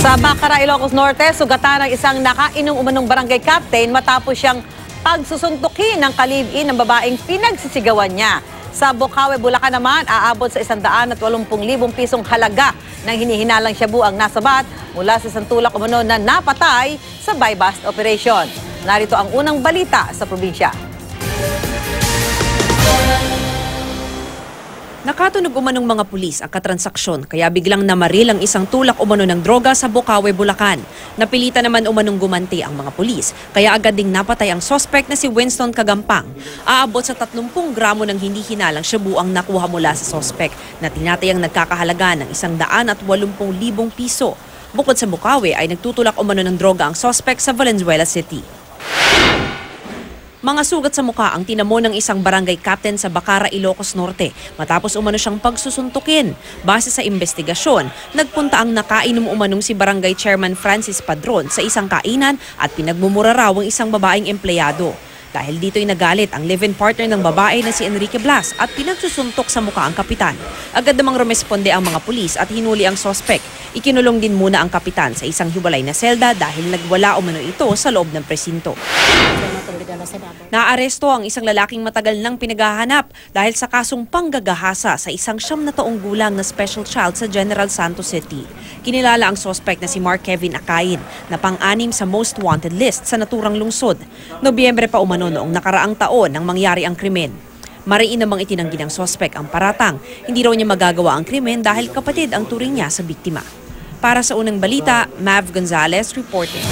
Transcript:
Sa Bacara, Ilocos Norte, sugatan ng isang nakainom umanong barangay captain matapos siyang pagsusuntukin ng ka-live-in ng babaeng pinagsisigawan niya. Sa Bocaue, Bulacan naman, aabot sa 180,000 pisong halaga ng hinihinalang shabu ang nasabat mula sa isang tulak umano na napatay sa buy-bust operation. Narito ang unang balita sa probinsya. Nakatunog umanong mga pulis ang katransaksyon kaya biglang namaril ang isang tulak umano ng droga sa Bocaue, Bulacan. Napilitan naman umanong gumanti ang mga pulis kaya agad ding napatay ang suspect na si Winston Kagampang. Aabot sa 30 gramo ng hindi hinalang shabu ang nakuha mula sa suspect na tinatayang nagkakahalaga ng 180,000 piso. Bukod sa Bocaue ay nagtutulak umano ng droga ang suspect sa Valenzuela City. Mga sugat sa mukha ang tinamo ng isang barangay captain sa Bacara, Ilocos Norte matapos umano siyang pagsusuntukin. Base sa investigasyon, nagpunta ang nakainom umanong si Barangay Chairman Francis Padron sa isang kainan at pinagmumura raw ang isang babaeng empleyado. Dahil dito'y nagalit ang live-in partner ng babae na si Enrique Blas at pinagsusuntok sa mukha ang kapitan. Agad namang rumesponde ang mga pulis at hinuli ang suspect. Ikinulong din muna ang kapitan sa isang hiwalay na selda dahil nagwala umano ito sa loob ng presinto. Naaresto ang isang lalaking matagal nang pinaghahanap dahil sa kasong panggagahasa sa isang 9 taong gulang na special child sa General Santos City. Kinilala ang suspect na si Mark Kevin Akain na pang-anim sa most wanted list sa naturang lungsod. Nobyembre pa umano noong nakaraang taon nang mangyari ang krimen. Mariin namang itinanggi ng suspect ang paratang. Hindi raw niya magagawa ang krimen dahil kapatid ang turing niya sa biktima. Para sa unang balita, Mav Gonzalez reporting.